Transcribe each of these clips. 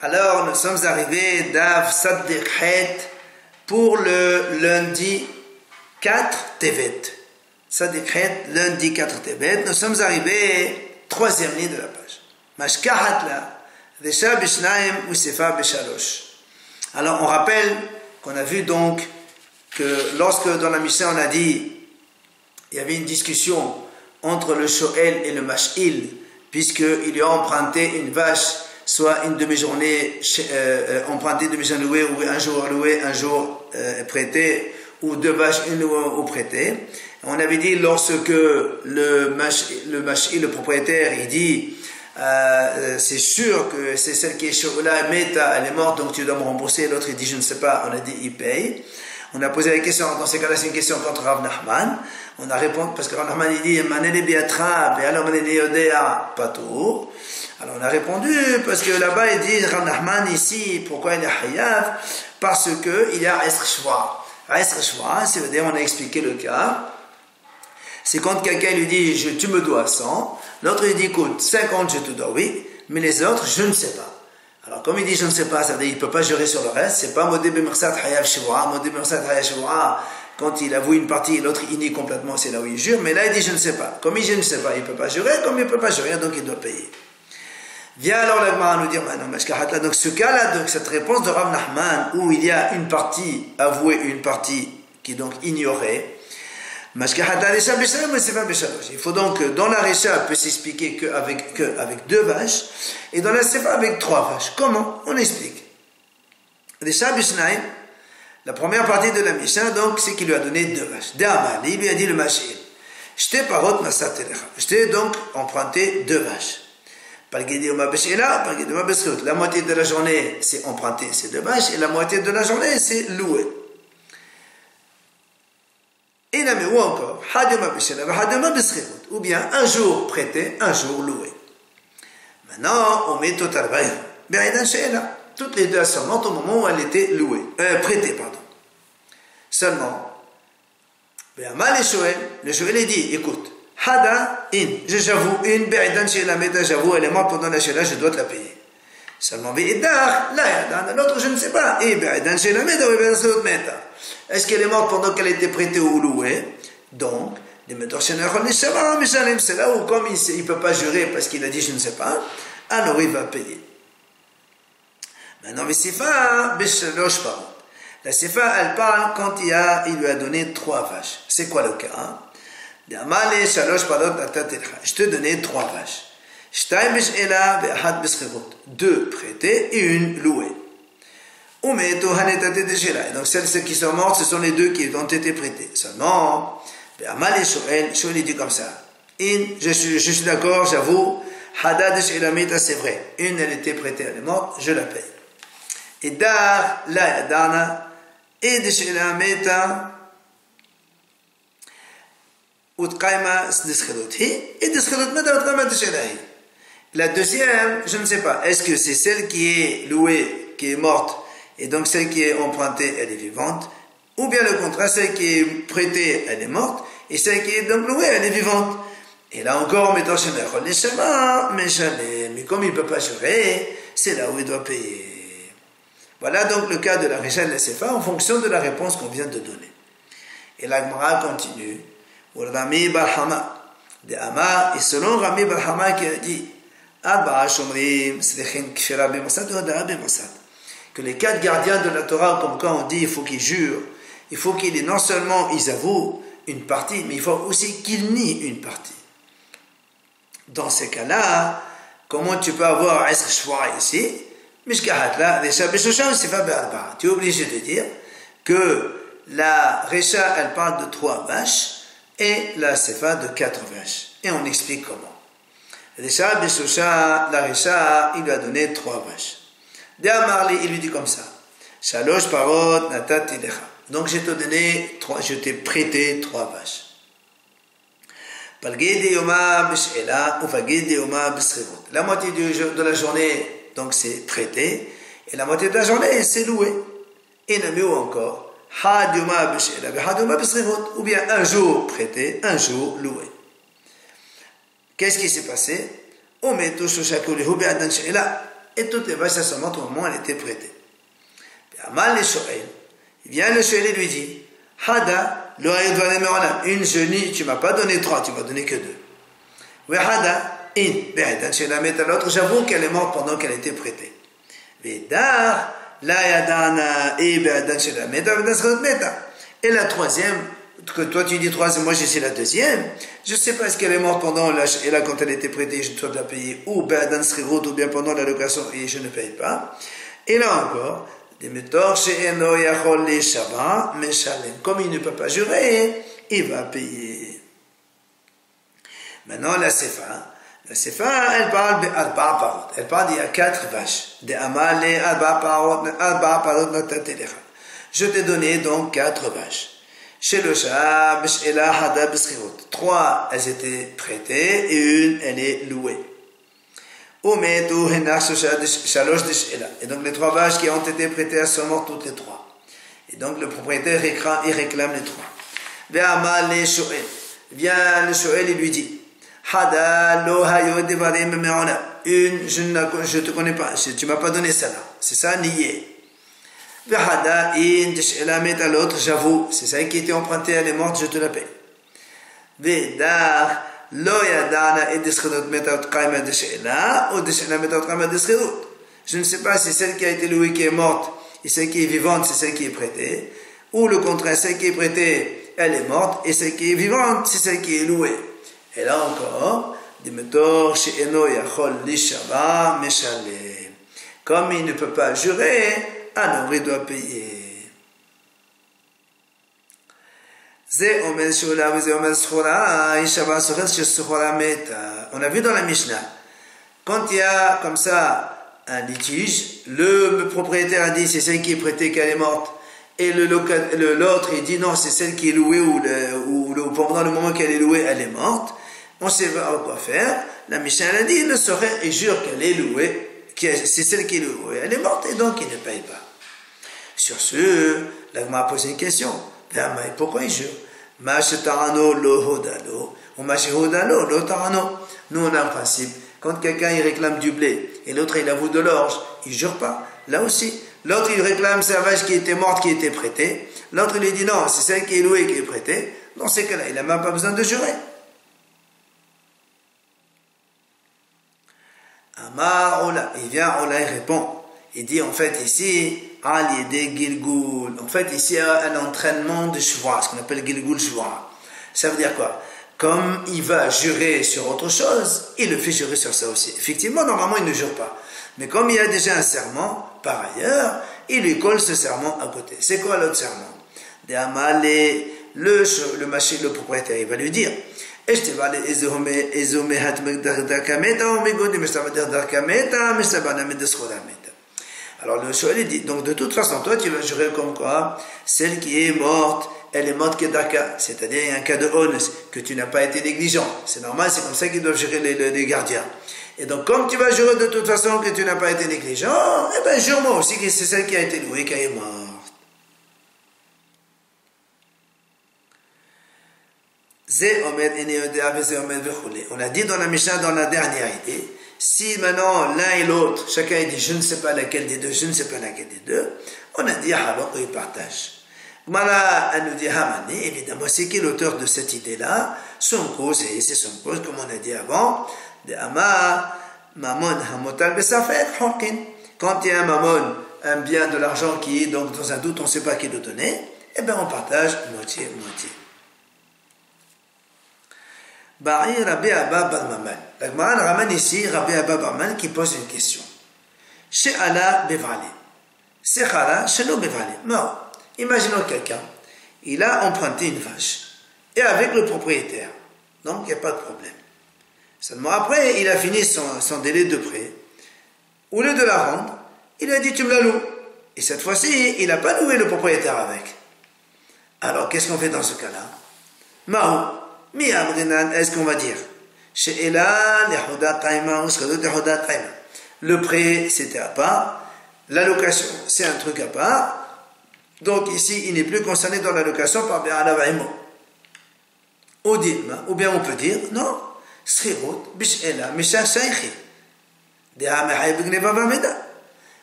Alors, nous sommes arrivés d'Av Saddekhet pour le lundi 4 Tevet. Saddekhet, lundi 4 Tevet. Nous sommes arrivés, troisième ligne de la page. Mashkahat la, Resha Bishnaim ou Sefa Bishalosh. Alors, on rappelle qu'on a vu donc que lorsque dans la Mishnah on a dit il y avait une discussion entre le Shoel et le Mash'il, puisqu'il lui a emprunté une vache, soit une demi-journée empruntée, demi-journée louée, ou un jour prêté, ou deux vaches, une louée ou prêtée. On avait dit lorsque le Mash'il, le propriétaire, il dit c'est sûr que c'est celle qui est Shoela, Meta, elle est morte, donc tu dois me rembourser. L'autre il dit je ne sais pas, on a dit il paye. On a posé la question, dans ces cas-là c'est une question contre Rav Nachman. On a répondu, parce que Rav Nachman il dit Manele biatra, et alors Manele yodea patour. Alors on a répondu, parce que là-bas il dit Rav Nachman ici, pourquoi il est hayav? Parce que il y a Esr Shva. Esr Shva, c'est-à-dire on a expliqué le cas. C'est quand quelqu'un lui dit tu me dois 100, l'autre il dit écoute 50 je te dois, oui, mais les autres je ne sais pas. Alors comme il dit je ne sais pas, ça veut dire il ne peut pas jurer sur le reste, c'est pas Modé Bemersat Hayav Shivra, Modé Bemersat Hayav Shivra, quand il avoue une partie et l'autre il nie complètement, c'est là où il jure, mais là il dit je ne sais pas. Comme il dit je ne sais pas, il ne peut pas jurer, comme il ne peut pas jurer, donc il doit payer. Vient alors la Gemara nous dire maintenant, donc ce cas-là, donc cette réponse de Rav Nachman, où il y a une partie avouée, une partie qui est donc ignorée, il faut donc que dans la Récha peut s'expliquer qu'avec deux vaches et dans la Sefa avec trois vaches. Comment? On explique. Récha Bishnaim, la première partie de la Mishnah, donc, c'est qu'il lui a donné deux vaches. D'Amal, il lui a dit le Mashil. J't'ai parot Masat Elecha. J't'ai donc emprunté deux vaches. La moitié de la journée, c'est emprunté ces deux vaches et la moitié de la journée, c'est loué. Ou encore, ou bien un jour prêté, un jour loué. Maintenant, on met total toutes les deux seulement au moment où elle était louée, prêtée, pardon. Seulement, le Shoel est dit, écoute, Hada in, j'avoue, une be'idan she'ela meta, j'avoue, elle est morte pendant la she'ela, je dois te la payer. Seulement, be'idach, la l'autre je ne sais pas, et be'idan she'ela meta, ou be'idan she'ela meta. Est-ce qu'elle est morte pendant qu'elle était prêtée ou louée? Donc, c'est là où, comme il ne peut pas jurer parce qu'il a dit je ne sais pas, alors il va payer. Maintenant, la Sefa, elle parle quand il lui a donné trois vaches. C'est quoi le cas? Je te donnais trois vaches. Deux prêtées et une louée. Donc celles qui sont mortes, ce sont les deux qui ont été prêtées. Seulement, Shoel dit comme ça. Je suis d'accord, j'avoue, c'est vrai. Une, elle était prêtée, elle est morte, je la paye. Et dar, la dana, et de Sheila Meta, la deuxième, je ne sais pas. Est-ce que c'est celle qui est louée, qui est morte, et donc celle qui est empruntée, elle est vivante, ou bien le contraire, celle qui est prêtée, elle est morte, et celle qui est donc louée, elle est vivante. Et là encore, mais comme il ne peut pas jurer, c'est là où il doit payer. Voilà donc le cas de la Récha de la Sefa en fonction de la réponse qu'on vient de donner. Et la Gemara continue. Rami Barhama de Ama, et selon Rami Barhama qui a dit que les quatre gardiens de la Torah, comme quand on dit il faut qu'ils jurent, il faut qu'ils non seulement ils avouent une partie, mais il faut aussi qu'ils nient une partie. Dans ces cas-là, comment tu peux avoir Esr Shva ici? Tu es obligé de dire que la Récha elle parle de trois vaches et la Sefa de quatre vaches. Et on explique comment. La Récha, il lui a donné trois vaches. Il lui dit comme ça. Shalosh parot natati lecha. Donc je t'ai prêté trois vaches. La moitié de la journée, donc c'est prêté, et la moitié de la journée, c'est loué. Et le mieux encore, ou bien un jour prêté, un jour loué. Qu'est-ce qui s'est passé? et toutes les vaches, ça se montre au moment où elle était prêtée. Il vient le Shoel et lui dit, Hada, une jeune, tu ne m'as pas donné 3, tu ne m'as donné que 2. L'autre, j'avoue qu'elle est morte pendant qu'elle était prêtée. Et la troisième, que toi tu dis troisième, moi je sais la deuxième, je ne sais pas est-ce qu'elle est morte pendant quand elle était prêtée, je dois la payer, ou bien pendant la location et je ne paye pas. Et là encore, comme il ne peut pas jurer, il va payer. Maintenant la Sefa, elle parle d'il y a 4 vaches. Je t'ai donné donc 4 vaches. Chez le Shab, 3 elles étaient prêtées et une elle est louée. Et donc les 3 vaches qui ont été prêtées, elles sont mortes toutes les 3. Et donc le propriétaire il réclame les 3. Vient le Shoel et lui dit, une, je ne te connais pas, tu ne m'as pas donné ça là. C'est ça, nier. L'autre, j'avoue, c'est ça qui était emprunté, elle est morte, je te la paie. Je ne sais pas si celle qui a été louée qui est morte et celle qui est vivante, c'est celle qui est prêtée, ou le contraire, celle qui est prêtée, elle est morte, et celle qui est vivante, c'est celle qui est louée. Et là encore, comme il ne peut pas jurer, alors il doit payer. On a vu dans la Mishnah, quand il y a comme ça un litige, le propriétaire a dit c'est celle qui est prêtée qu'elle est morte, et l'autre il dit non c'est celle qui est louée ou pendant le moment qu'elle est louée elle est morte. On sait pas quoi faire. La Mishnah a dit il ne saurait et jure qu'elle est louée, c'est celle qui est louée, elle est morte et donc il ne paye pas. Sur ce, l'Agma a posé une question. Pourquoi il jure? Nous on a un principe. Quand quelqu'un il réclame du blé et l'autre il avoue de l'orge, il jure pas. Là aussi, l'autre il réclame sa vache qui était morte, qui était prêtée. L'autre il lui dit non, c'est celle qui est louée qui est prêtée. Dans ces cas-là, il n'a même pas besoin de jurer. Amar Ola, il vient, Ola il répond. Il dit en fait ici, Gilgul. En fait ici il y a un entraînement de Shvua, ce qu'on appelle Gilgul Shvua. Ça veut dire quoi? Comme il va jurer sur autre chose, il le fait jurer sur ça aussi. Effectivement, normalement il ne jure pas. Mais comme il y a déjà un serment, par ailleurs, il lui colle ce serment à côté. C'est quoi l'autre serment? Le propriétaire, il va lui dire, alors le Shoel dit, donc de toute façon, toi tu vas jurer comme quoi, celle qui est morte, elle est morte kedaka, c'est-à-dire il y a un cas de honest, que tu n'as pas été négligent. C'est normal, c'est comme ça qu'ils doivent jurer les gardiens. Et donc comme tu vas jurer de toute façon que tu n'as pas été négligent, eh bien jure-moi aussi que c'est celle qui a été louée qui est morte. On a dit dans la Mishnah, dans la dernière idée, si maintenant l'un et l'autre, chacun dit je ne sais pas laquelle des deux, je ne sais pas laquelle des deux, on a dit alors qu'ils partagent. Voilà, elle nous dit Hamani, évidemment, c'est qui l'auteur de cette idée-là? Son cause, et c'est son cause, comme on a dit avant, de Ama, Mamon, Hamotal, Besafet, Honkin. Quand il y a un Mamon, un bien de l'argent qui est donc dans un doute, on ne sait pas qui le donner, eh bien on partage moitié-moitié. Ba'i Rabbi Abba Bar Mamal. La Gemara ramène ici Rabbi Abba Bar Mamal qui pose une question. She'ala bevali. Sechara shelo bevali. Non. Imaginons quelqu'un. Il a emprunté une vache. Et avec le propriétaire. Donc il n'y a pas de problème. Seulement après, il a fini son délai de prêt. Au lieu de la rendre, il lui a dit tu me la loues. Et cette fois-ci, il n'a pas loué le propriétaire avec. Alors qu'est-ce qu'on fait dans ce cas-là? Ma'ou. Est-ce qu'on va dire le prêt c'était à part, l'allocation c'est un truc à part, donc ici il n'est plus concerné dans l'allocation par ou bien on peut dire non,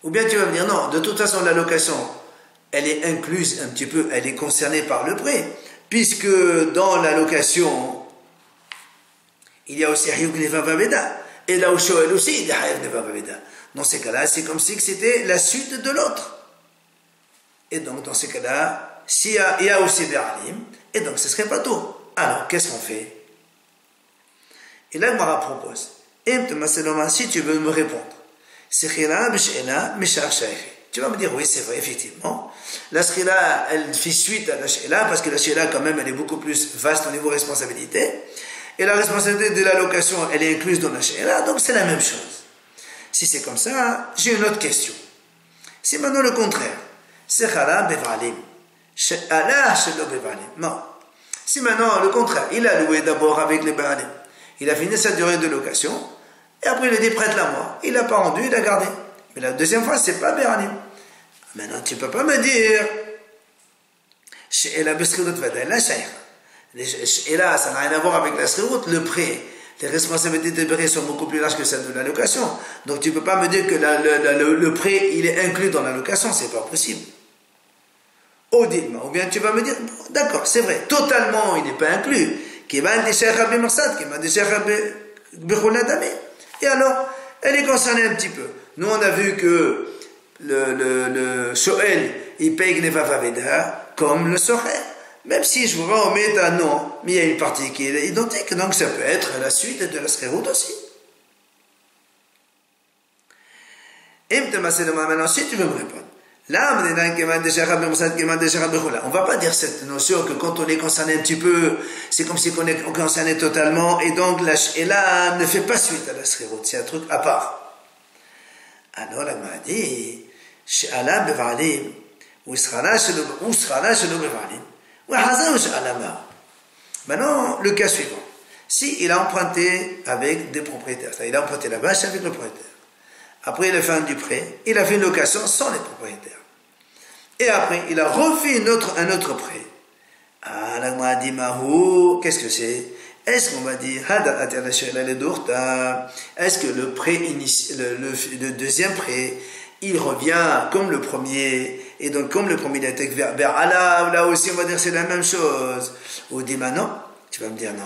Ou bien tu vas me dire, non, de toute façon, la location, elle est incluse un petit peu, elle est concernée par le prêt, puisque dans la location, il y a aussi Hayub Gneva Vaveda, et là où Shoel aussi, il y a Hayub Gneva Vaveda. Dans ces cas-là, c'est comme si c'était la suite de l'autre. Et donc, dans ces cas-là, s'il y a aussi Bé'alim, et donc ce serait pas tout. Alors, qu'est-ce qu'on fait? Et là, Mara propose, si tu veux me répondre, tu vas me dire, oui, c'est vrai, effectivement. La Skhila, elle fait suite à la Shela, parce que la Shela, quand même, elle est beaucoup plus vaste au niveau responsabilité. Et la responsabilité de la location, elle est incluse dans la Shela, donc c'est la même chose. Si c'est comme ça, j'ai une autre question. C'est maintenant le contraire. C'est Khala Bevalim. Allah Shelo Bevalim. Non. Si maintenant, le contraire, il a loué d'abord avec les Bevalim. Il a fini sa durée de location, et après il a dit prête-la moi. Il n'a pas rendu, il a gardé. Mais la deuxième fois, c'est pas Bé'alim. Maintenant, tu ne peux pas me dire She'ela B'Skhirut Vada la Shaykh. She'ela, ça n'a rien à voir avec la Skhirut, le prêt. Les responsabilités de prêt sont beaucoup plus larges que celles de la location. Donc tu ne peux pas me dire que le prêt, il est inclus dans la location, c'est pas possible. Ou bien tu vas me dire, d'accord, c'est vrai, totalement, il n'est pas inclus. Et alors, elle est concernée un petit peu. Nous, on a vu que le Shoel, il paye Gneva Vaveda comme le Socher. Même si je vous remets un nom, mais il y a une partie qui est identique, donc ça peut être la suite de la Skhirut aussi. Et maintenant, si tu veux me répondre, on ne va pas dire cette notion que quand on est concerné un petit peu, c'est comme si on est concerné totalement, et donc la Sh'ela ne fait pas suite à la Skhirut, c'est un truc à part. Alors la m'a dit, She'ala bevalim, ou Shrana shelo bevalim, ou Hazan She'ala ma. Maintenant, le cas suivant. Si il a emprunté avec des propriétaires, c'est-à-dire il a emprunté la vache avec le propriétaire. Après, il a fait du prêt, il a fait une location sans les propriétaires. Et après, il a refait un autre prêt. Ah, là, on m'a dit, qu'est-ce que c'est? Est-ce qu'on va dire, est-ce que le prêt le deuxième prêt, il revient comme le premier, et donc comme le premier il était vers Allah, là aussi on va dire c'est la même chose. Ou dit, non, tu vas me dire, non,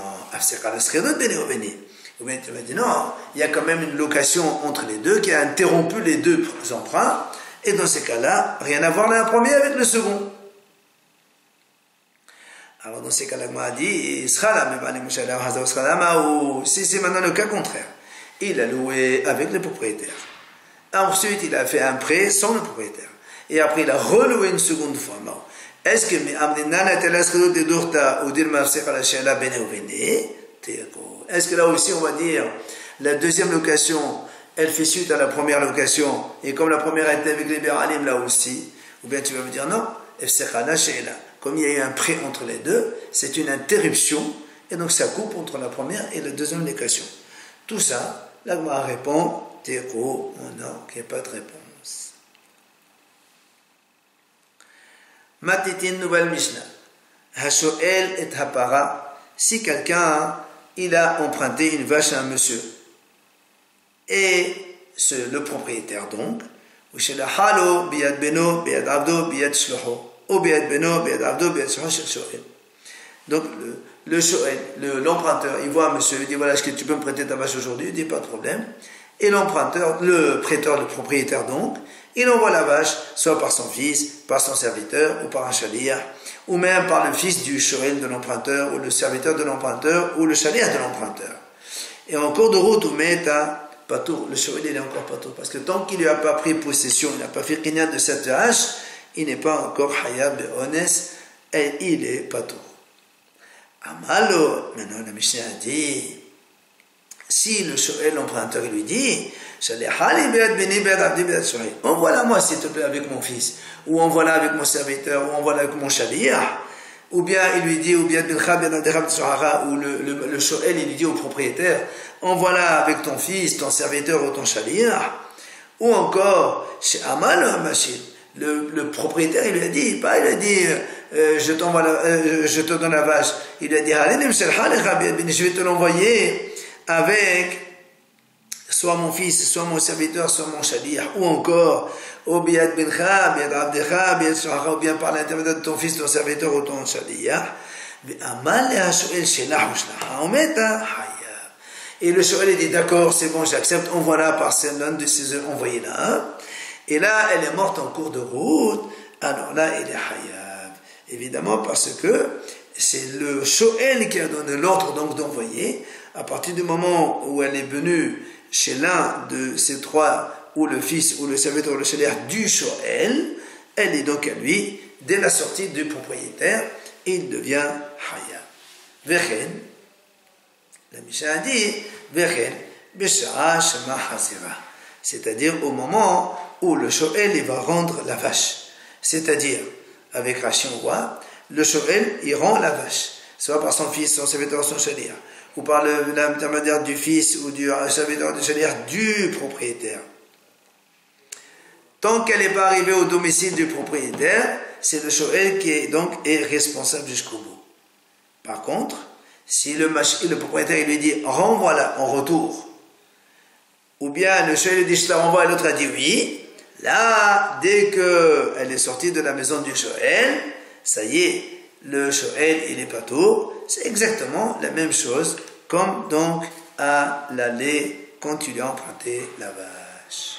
ou bien tu vas dire, non, il y a quand même une location entre les deux qui a interrompu les deux emprunts, et dans ces cas-là, rien à voir le premier avec le second. Alors dans ces cas-là, on a dit, si c'est maintenant le cas contraire, il a loué avec le propriétaire. Ensuite, il a fait un prêt sans le propriétaire. Et après, il a reloué une seconde fois. Est-ce que est-ce que là aussi on va dire la deuxième location elle fait suite à la première location et comme la première était avec les Bé'alim là aussi, ou bien tu vas me dire non, comme il y a eu un prêt entre les deux, c'est une interruption et donc ça coupe entre la première et la deuxième location. Tout ça, l'Agma répond non, qu'il n'y a pas de réponse. Matitin nouvelle Mishnah. Hashoel et Hapara. Si quelqu'un il a emprunté une vache à un monsieur et le propriétaire donc, donc l'emprunteur il voit un monsieur, il dit voilà, est-ce que tu peux me prêter ta vache aujourd'hui? Il dit pas de problème. Et l'emprunteur, le prêteur, le propriétaire donc, il envoie la vache soit par son fils, par son serviteur ou par un chaliar, ou même par le fils du shoel de l'emprunteur, ou le serviteur de l'emprunteur, ou le chaliar de l'emprunteur. Et en cours de route, ou met à patour, le shoel il est encore patour, parce que tant qu'il lui a pas pris possession, il n'a pas fait kinyan de cette vache, il n'est pas encore hayab be'ones, et il est patour. Amalo, maintenant la Mishnah a dit, si le shoel, l'emprunteur, il lui dit, envoie-la moi s'il te plaît avec mon fils, ou envoie-la avec mon serviteur, ou envoie-la avec mon chaliar, ou bien il lui dit, ou bien ou le shoel il lui dit au propriétaire, envoie-la avec ton fils, ton serviteur ou ton chaliar, ou encore chez Amal le propriétaire il lui a dit, pas il a dit je te donne la vache, il lui a dit je vais te l'envoyer avec soit mon fils, soit mon serviteur, soit mon shaliach, ou encore, ou bien bincha, bien abdecha, bien shracha, ou bien par l'intermédiaire de ton fils, ton serviteur ou ton shaliach, et le shoel dit d'accord, c'est bon, j'accepte, on voit là par l'un de ces envoyés là, et là elle est morte en cours de route, alors là il est hayab, évidemment parce que c'est le shoel qui a donné l'ordre donc d'envoyer. À partir du moment où elle est venue chez l'un de ces trois, ou le fils, ou le serviteur, ou le shaliach du shoel, elle est donc à lui, dès la sortie du propriétaire, il devient hayab. Vechen, la Mishnah a dit, Vechen, Besha'a Shema Hazira, c'est-à-dire au moment où le shoel il va rendre la vache, c'est-à-dire avec Rashi on voit, le shoel il rend la vache, soit par son fils, son serviteur, son shaliach, ou par l'intermédiaire du fils ou du serviteur du shaliach du propriétaire. Tant qu'elle n'est pas arrivée au domicile du propriétaire, c'est le shoel qui est responsable jusqu'au bout. Par contre, si le propriétaire il lui dit renvoie-la en retour, ou bien le shoel lui dit je la renvoie et l'autre a dit oui, là, dès qu'elle est sortie de la maison du shoel, ça y est, le shoel il est patour, c'est exactement la même chose comme donc à l'aller quand tu lui as emprunté la vache.